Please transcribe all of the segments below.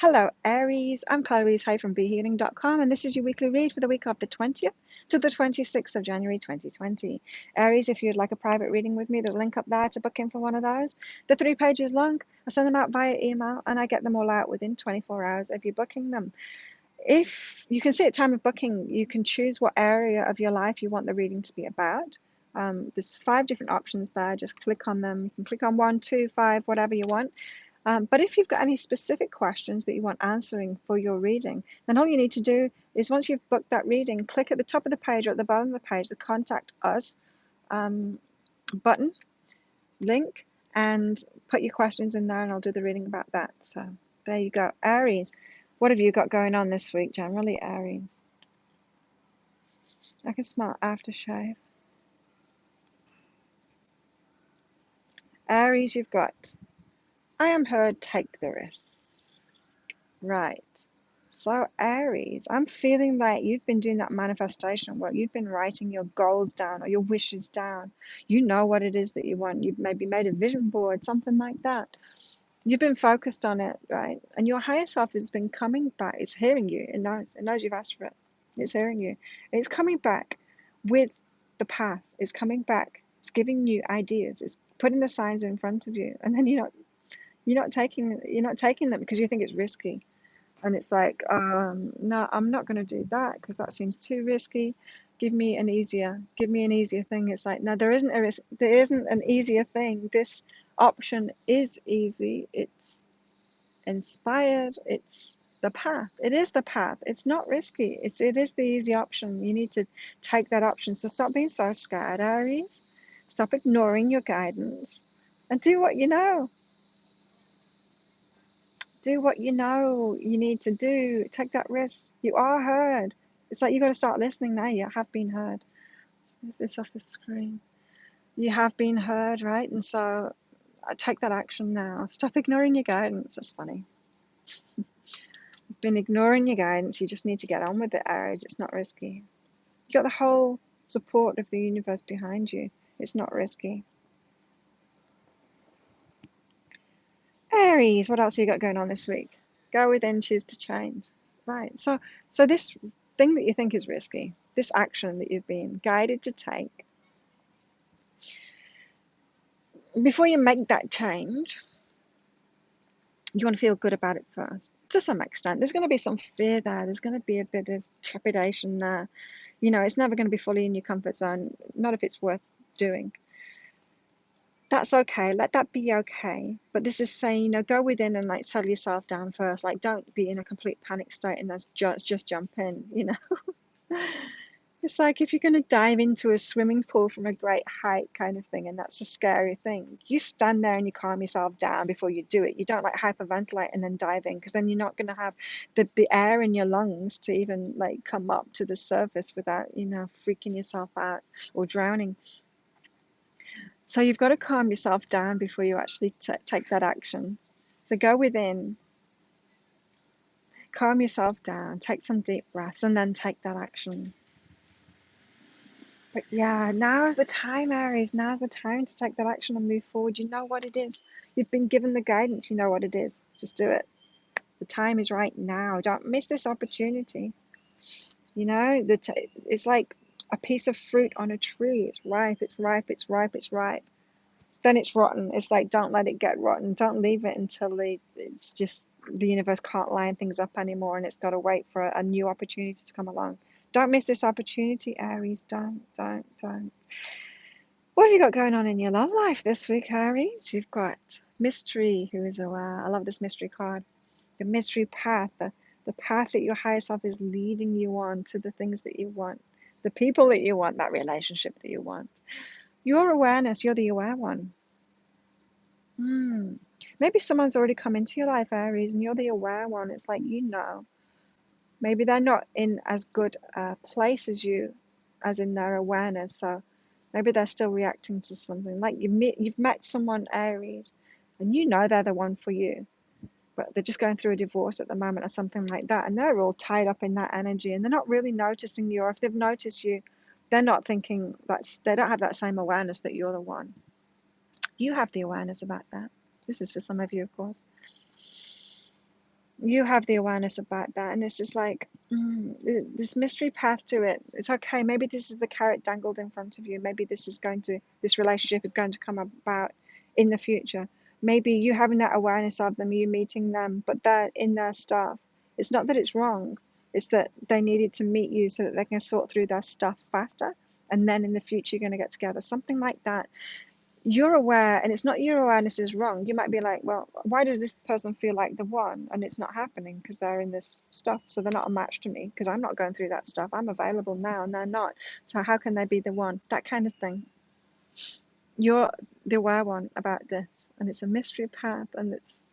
Hello, Aries. I'm Clarice Hay from BeHealing.com, and this is your weekly read for the week of the 20th to the 26th of January 2020. Aries, if you'd like a private reading with me, there's a link up there to book in for one of those. They're 3 pages long. I send them out via email, and I get them all out within 24 hours of you booking them. If you can see at time of booking, you can choose what area of your life you want the reading to be about. There's 5 different options there. Just click on them. You can click on 1, 2, 5, whatever you want. But if you've got any specific questions that you want answering for your reading, then all you need to do is once you've booked that reading, click at the top of the page or at the bottom of the page, the Contact Us button, link, and put your questions in there and I'll do the reading about that. So there you go. Aries, what have you got going on this week generally, Aries? I can smell aftershave. Aries, you've got I am heard, take the risk. Right. So, Aries, I'm feeling like you've been doing that manifestation work. You've been writing your goals down or your wishes down. You know what it is that you want. You've maybe made a vision board, something like that. You've been focused on it, right? And your higher self has been coming back. It's hearing you. It knows. It knows you've asked for it. It's hearing you. It's coming back with the path. It's coming back. It's giving you ideas. It's putting the signs in front of you. And then you're not taking them because you think it's risky. And it's like, no, I'm not going to do that because that seems too risky. Give me an easier thing. It's like, no, there isn't an easier thing. This option is easy. It's inspired. It's the path. It is the path. It's not risky. It is the easy option. You need to take that option. So stop being so scared, Aries. Stop ignoring your guidance and do what you know. Do what you know you need to do. Take that risk. You are heard. It's like you got to start listening now. You have been heard. Let's move this off the screen. You have been heard, right? And so take that action now. Stop ignoring your guidance. That's funny. You've been ignoring your guidance. You just need to get on with it, Aries. It's not risky. You got the whole support of the universe behind you. It's not risky. Aries, what else have you got going on this week? Go within, choose to change. Right. So this thing that you think is risky, this action that you've been guided to take, before you make that change, you want to feel good about it first. To some extent, there's going to be some fear there. There's going to be a bit of trepidation there. It's never going to be fully in your comfort zone, not if it's worth doing. That's okay. Let that be okay. But this is saying, go within and like settle yourself down first. Like, don't be in a complete panic state and then just jump in. It's like if you're going to dive into a swimming pool from a great height kind of thing, and that's a scary thing. You stand there and you calm yourself down before you do it. You don't like hyperventilate and then dive in, because then you're not going to have the air in your lungs to even like come up to the surface without, freaking yourself out or drowning. So you've got to calm yourself down before you actually take that action. So go within, calm yourself down, take some deep breaths, and then take that action. But yeah, now is the time, Aries. Now is the time to take that action and move forward. You know what it is. You've been given the guidance. You know what it is. Just do it. The time is right now. Don't miss this opportunity. It's like a piece of fruit on a tree. It's ripe, it's ripe, it's ripe, it's ripe. Then it's rotten. It's like, don't let it get rotten. Don't leave it until it's just the universe can't line things up anymore and it's got to wait for a new opportunity to come along. Don't miss this opportunity, Aries. Don't. What have you got going on in your love life this week, Aries? You've got Mystery, who is aware. I love this mystery card. The mystery path, the path that your higher self is leading you on to the things that you want, the people that you want, that relationship that you want. Your awareness, you're the aware one. Maybe someone's already come into your life, Aries, and you're the aware one. It's like, maybe they're not in as good a place as you, as in their awareness. So maybe they're still reacting to something. Like you've met someone, Aries, and they're the one for you, but they're just going through a divorce at the moment or something like that, and they're all tied up in that energy, and they're not really noticing you. Or if they've noticed you, they're not thinking they don't have that same awareness that you're the one. You have the awareness about that. This is for some of you, of course. You have the awareness about that, and it's just like this mystery path to it. It's okay. Maybe this is the carrot dangled in front of you. Maybe this relationship is going to come about in the future. Maybe you having that awareness of them, you meeting them, but they're in their stuff. It's not that it's wrong. It's that they needed to meet you so that they can sort through their stuff faster, and then in the future you're going to get together. Something like that. You're aware, and it's not your awareness is wrong. You might be like, well, why does this person feel like the one and it's not happening because they're in this stuff, so they're not a match to me because I'm not going through that stuff. I'm available now and they're not, so how can they be the one? That kind of thing. You're the aware one about this, and it's a mystery path, and it's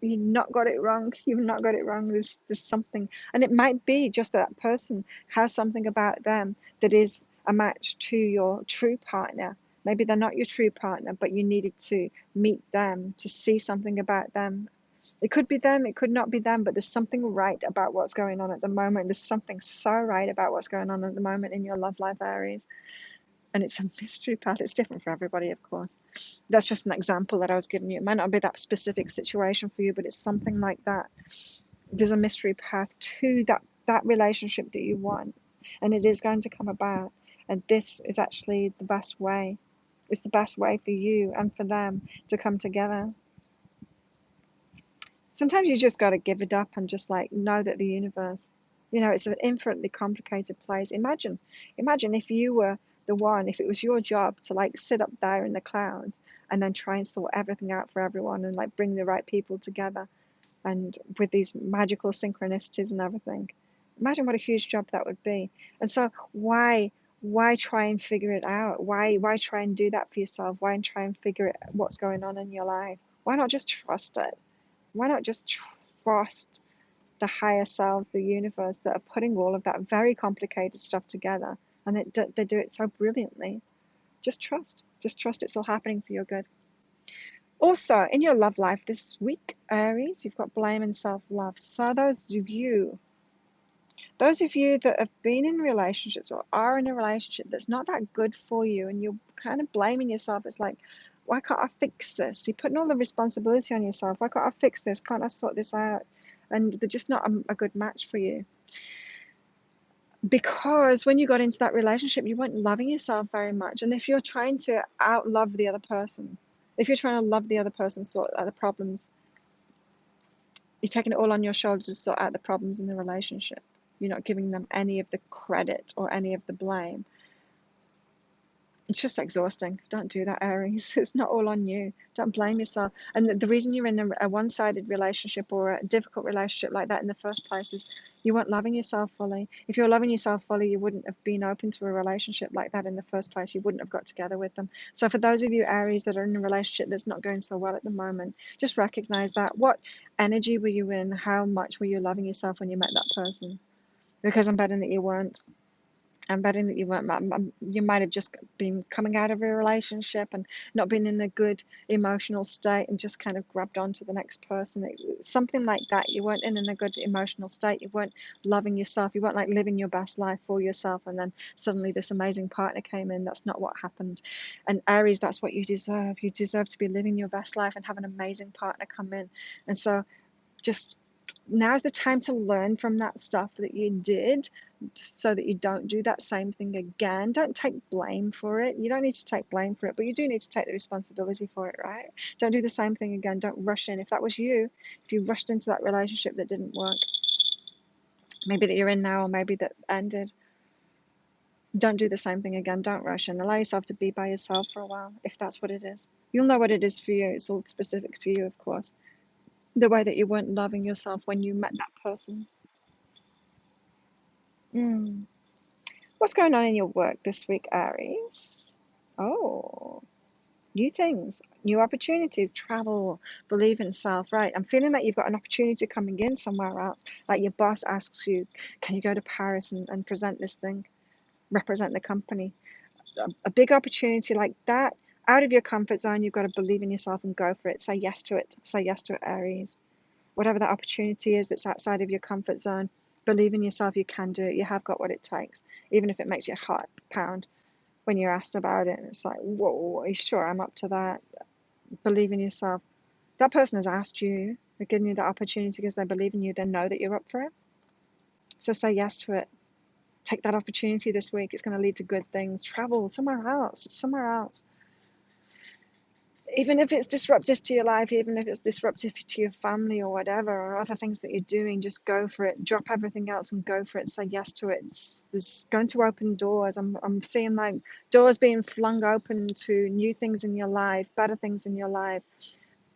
you've not got it wrong. You've not got it wrong. There's something, and it might be just that person has something about them that is a match to your true partner. Maybe they're not your true partner, but you needed to meet them to see something about them. It could be them, it could not be them, but there's something right about what's going on at the moment. There's something so right about what's going on at the moment in your love life, Aries. And it's a mystery path. It's different for everybody, of course. That's just an example that I was giving you. It might not be that specific situation for you, but it's something like that. There's a mystery path to that relationship that you want, and it is going to come about. And this is actually the best way. It's the best way for you and for them to come together. Sometimes you just got to give it up and just like know that the universe, it's an infinitely complicated place. Imagine if you were the one, if it was your job to like sit up there in the clouds and then try and sort everything out for everyone and like bring the right people together and with these magical synchronicities and everything. Imagine what a huge job that would be. And so why try and figure it out? Why try and do that for yourself? Why and try and figure it what's going on in your life? Why not just trust it? Why not just trust the higher selves, the universe that are putting all of that very complicated stuff together, and they do it so brilliantly. Just trust. Just trust it's all happening for your good. Also, in your love life this week, Aries, you've got blame and self-love. So those of you that have been in relationships or are in a relationship that's not that good for you, and you're kind of blaming yourself, it's like, why can't I fix this? You're putting all the responsibility on yourself. Why can't I fix this? Can't I sort this out? And they're just not a good match for you. Because when you got into that relationship, you weren't loving yourself very much. And if you're trying to outlove the other person, if you're trying to love the other person, sort out the problems, you're taking it all on your shoulders to sort out the problems in the relationship. You're not giving them any of the credit or any of the blame. It's just exhausting. Don't do that, Aries. It's not all on you. Don't blame yourself. And the reason you're in a one-sided relationship or a difficult relationship like that in the first place is you weren't loving yourself fully. If you're loving yourself fully, you wouldn't have been open to a relationship like that in the first place. You wouldn't have got together with them. So for those of you, Aries, that are in a relationship that's not going so well at the moment, just recognize that. What energy were you in? How much were you loving yourself when you met that person? Because I'm betting that you weren't. I'm betting that you weren't. You might have just been coming out of a relationship and not been in a good emotional state and just kind of grabbed on to the next person. Something like that. You weren't in a good emotional state. You weren't loving yourself. You weren't like living your best life for yourself. And then suddenly this amazing partner came in. That's not what happened. And Aries, that's what you deserve. You deserve to be living your best life and have an amazing partner come in. And so just now's the time to learn from that stuff that you did so that you don't do that same thing again. Don't take blame for it. You don't need to take blame for it, but you do need to take the responsibility for it, right? Don't do the same thing again. Don't rush in. If that was you, if you rushed into that relationship that didn't work, maybe that you're in now or maybe that ended, don't do the same thing again. Don't rush in. Allow yourself to be by yourself for a while, if that's what it is. You'll know what it is for you. It's all specific to you, of course. The way that you weren't loving yourself when you met that person. Mm. What's going on in your work this week, Aries? Oh, new things, new opportunities, travel, believe in self, right? I'm feeling that you've got an opportunity coming in somewhere else. Like your boss asks you, can you go to Paris and present this thing, represent the company? A big opportunity like that, out of your comfort zone, you've got to believe in yourself and go for it. Say yes to it. Say yes to it, Aries. Whatever that opportunity is that's outside of your comfort zone, believe in yourself. You can do it. You have got what it takes, even if it makes your heart pound when you're asked about it. And it's like, whoa, are you sure I'm up to that? Believe in yourself. That person has asked you, they're giving you that opportunity because they believe in you, they know that you're up for it. So say yes to it. Take that opportunity this week. It's going to lead to good things. Travel somewhere else, somewhere else. Even if it's disruptive to your life, even if it's disruptive to your family or whatever, or other things that you're doing, just go for it. Drop everything else and go for it. Say yes to it. There's going to open doors. I'm seeing like doors being flung open to new things in your life, better things in your life.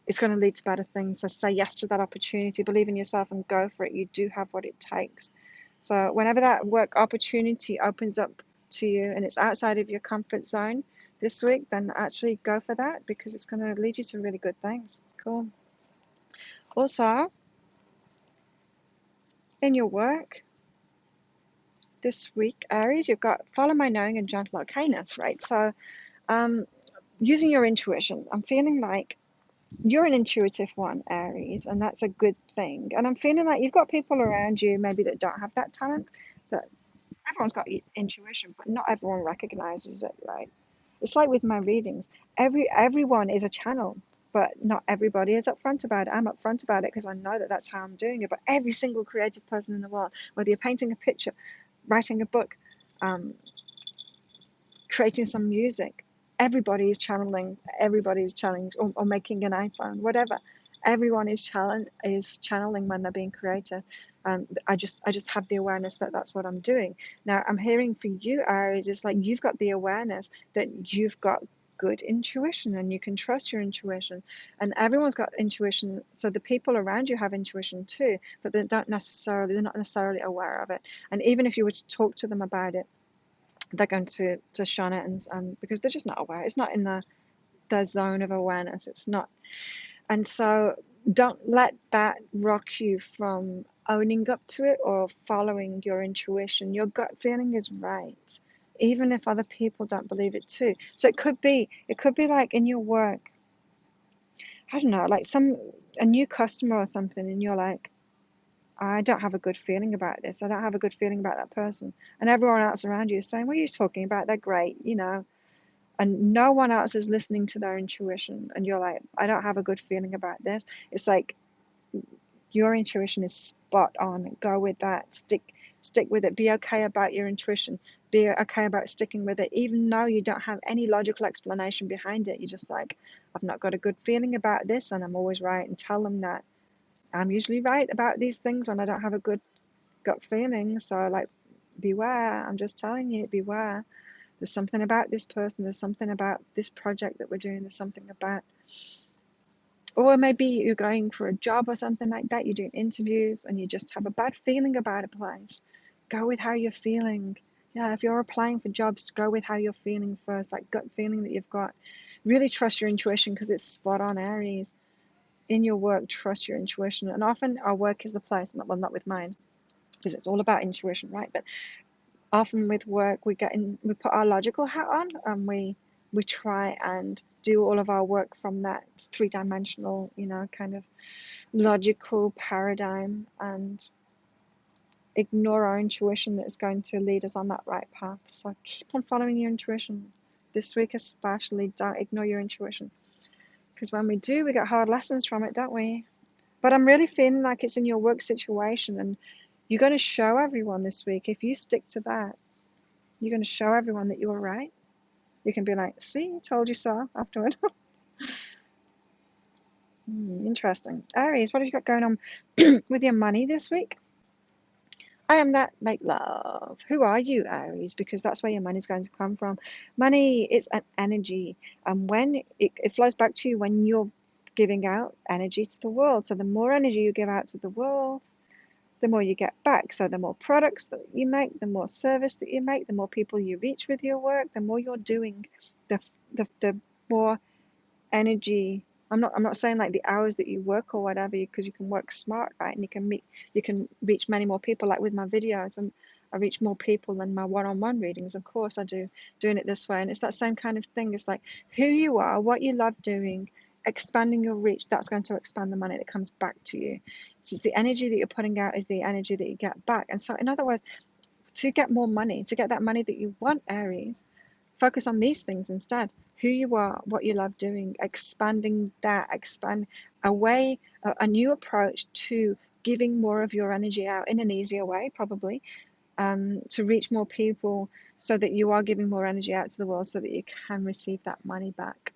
It's going to lead to better things. So say yes to that opportunity. Believe in yourself and go for it. You do have what it takes. So whenever that work opportunity opens up to you and it's outside of your comfort zone this week, then actually go for that because it's going to lead you to really good things. Cool. Also, in your work this week, Aries, you've got follow my knowing and gentle okayness, right? So using your intuition, I'm feeling like you're an intuitive one, Aries, and that's a good thing. And I'm feeling like you've got people around you maybe that don't have that talent, that everyone's got intuition, but not everyone recognizes it, right? It's like with my readings. Everyone is a channel, but not everybody is upfront about it. I'm upfront about it because I know that that's how I'm doing it. But every single creative person in the world, whether you're painting a picture, writing a book, um, creating some music, everybody is channeling. Everybody's channeling, or making an iPhone, whatever. Everyone is channeling when they're being creative. I just have the awareness that that's what I'm doing. Now I'm hearing for you, Aries, it's like you've got the awareness that you've got good intuition and you can trust your intuition, and everyone's got intuition. So the people around you have intuition too, but they're not necessarily aware of it. And even if you were to talk to them about it, they're going to shun it, and because they're just not aware. It's not in their zone of awareness. It's not. And so don't let that rock you from owning up to it or following your intuition. Your gut feeling is right, even if other people don't believe it too. So it could be like in your work, I don't know, like a new customer or something, and you're like, I don't have a good feeling about this. I don't have a good feeling about that person. And everyone else around you is saying, what are you talking about? They're great, and no one else is listening to their intuition. And you're like, I don't have a good feeling about this. It's like your intuition is spot on. Go with that. Stick with it. Be okay about your intuition. Be okay about sticking with it, even though you don't have any logical explanation behind it. You're just like, I've not got a good feeling about this, and I'm always right. And tell them that I'm usually right about these things when I don't have a good gut feeling. So like, beware. I'm just telling you, beware. There's something about this person. There's something about this project that we're doing. There's something about, or maybe you're going for a job or something like that. You're doing interviews and you just have a bad feeling about a place. Go with how you're feeling. Yeah, if you're applying for jobs, go with how you're feeling first, that gut feeling that you've got. Really trust your intuition because it's spot on, Aries. In your work, trust your intuition. And often our work is the place, well, not with mine, because it's all about intuition, right? But often with work, we put our logical hat on, and we try and do all of our work from that three-dimensional, kind of logical paradigm, and ignore our intuition that is going to lead us on that right path. So keep on following your intuition. This week especially, don't ignore your intuition, because when we do, we get hard lessons from it, don't we? But I'm really feeling like it's in your work situation, and you're going to show everyone this week. If you stick to that, you're going to show everyone that you were right. You can be like, see, told you so afterward. Interesting. Aries, what have you got going on with your money this week? I am that make love. Who are you, Aries? Because that's where your money's going to come from. Money is an energy, and when it flows back to you when you're giving out energy to the world. So the more energy you give out to the world, the more you get back. So the more products that you make, the more service that you make, the more people you reach with your work, the more you're doing, the more energy. I'm not saying like the hours that you work or whatever, because you can work smart, right? And you can reach many more people, like with my videos, and I reach more people than my one-on-one readings. Of course I do, doing it this way. And it's that same kind of thing. It's like who you are, what you love doing, expanding your reach. That's going to expand the money that comes back to you. So it's the energy that you're putting out is the energy that you get back. And so in other words, to get more money, to get that money that you want, Aries, focus on these things instead. Who you are, what you love doing, expanding that, expand a new approach to giving more of your energy out in an easier way, probably, to reach more people so that you are giving more energy out to the world so that you can receive that money back.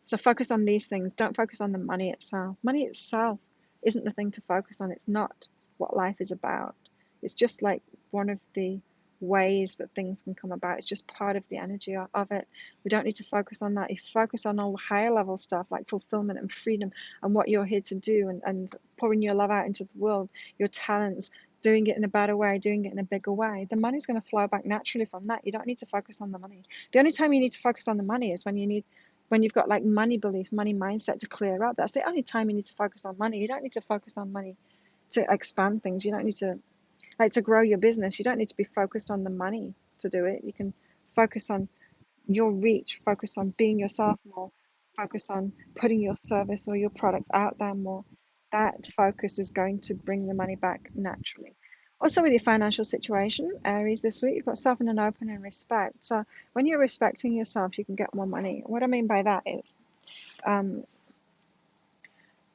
So focus on these things. Don't focus on the money itself. Money itself isn't the thing to focus on. It's not what life is about. It's just like one of the ways that things can come about. It's just part of the energy of it. We don't need to focus on that. You focus on all the higher level stuff like fulfillment and freedom and what you're here to do, and pouring your love out into the world, your talents, doing it in a better way, doing it in a bigger way. The money's going to flow back naturally from that. You don't need to focus on the money. The only time you need to focus on the money is when you've got like money beliefs, money mindset to clear up. That's the only time you need to focus on money. You don't need to focus on money to expand things. You don't need to, like, to grow your business. You don't need to be focused on the money to do it. You can focus on your reach, focus on being yourself more, focus on putting your service or your products out there more. That focus is going to bring the money back naturally. Also, with your financial situation, Aries, this week, you've got soften and open and respect. So when you're respecting yourself, you can get more money. What I mean by that is, um,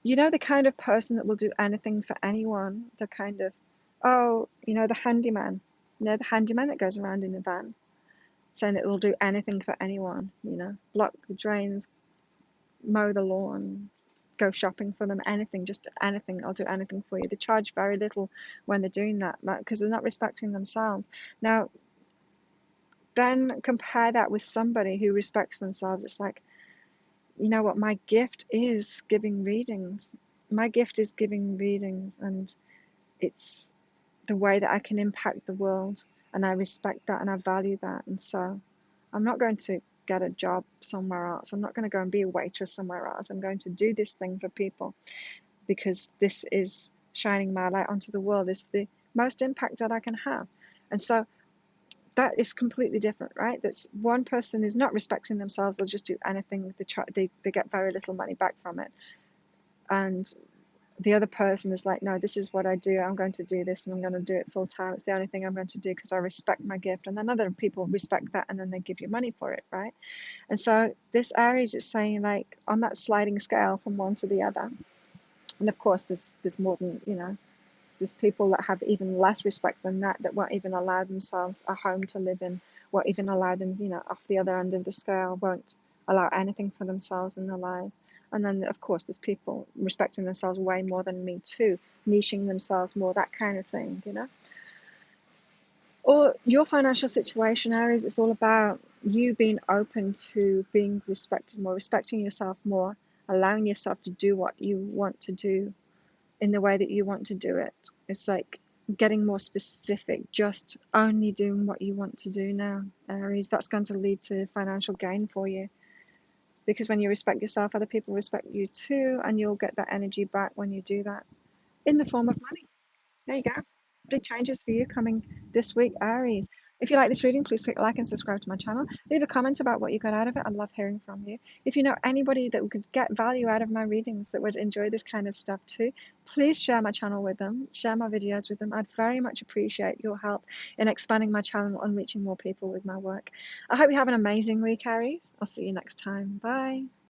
the kind of person that will do anything for anyone, the kind of, oh, the handyman, the handyman that goes around in the van saying that it will do anything for anyone, block the drains, mow the lawn, go shopping for them, anything, just anything. I'll do anything for you. They charge very little when they're doing that because they're not respecting themselves. Now, then compare that with somebody who respects themselves. It's like, you know what, my gift is giving readings. My gift is giving readings, and it's the way that I can impact the world, and I respect that and I value that. And so I'm not going to get a job somewhere else. I'm not going to go and be a waitress somewhere else. I'm going to do this thing for people because this is shining my light onto the world. It's the most impact that I can have. And so that is completely different, right? That's one person who's not respecting themselves. They'll just do anything. They get very little money back from it. And the other person is like, no, this is what I do. I'm going to do this and I'm going to do it full time. It's the only thing I'm going to do because I respect my gift. And then other people respect that and then they give you money for it, right? And so this Aries is saying, like, on that sliding scale from one to the other. And of course, there's more than, there's people that have even less respect than that won't even allow themselves a home to live in, won't even allow them, off the other end of the scale, won't allow anything for themselves in their life. And then, of course, there's people respecting themselves way more than me too, niching themselves more, that kind of thing, Or your financial situation, Aries, it's all about you being open to being respected more, respecting yourself more, allowing yourself to do what you want to do in the way that you want to do it. It's like getting more specific, just only doing what you want to do now, Aries. That's going to lead to financial gain for you. Because when you respect yourself, other people respect you too, and you'll get that energy back when you do that in the form of money. There you go. Big changes for you coming this week, Aries. If you like this reading, please click like and subscribe to my channel. Leave a comment about what you got out of it. I love hearing from you. If you know anybody that could get value out of my readings, that would enjoy this kind of stuff too, please share my channel with them, share my videos with them. I'd very much appreciate your help in expanding my channel and reaching more people with my work. I hope you have an amazing week, Aries. I'll see you next time. Bye.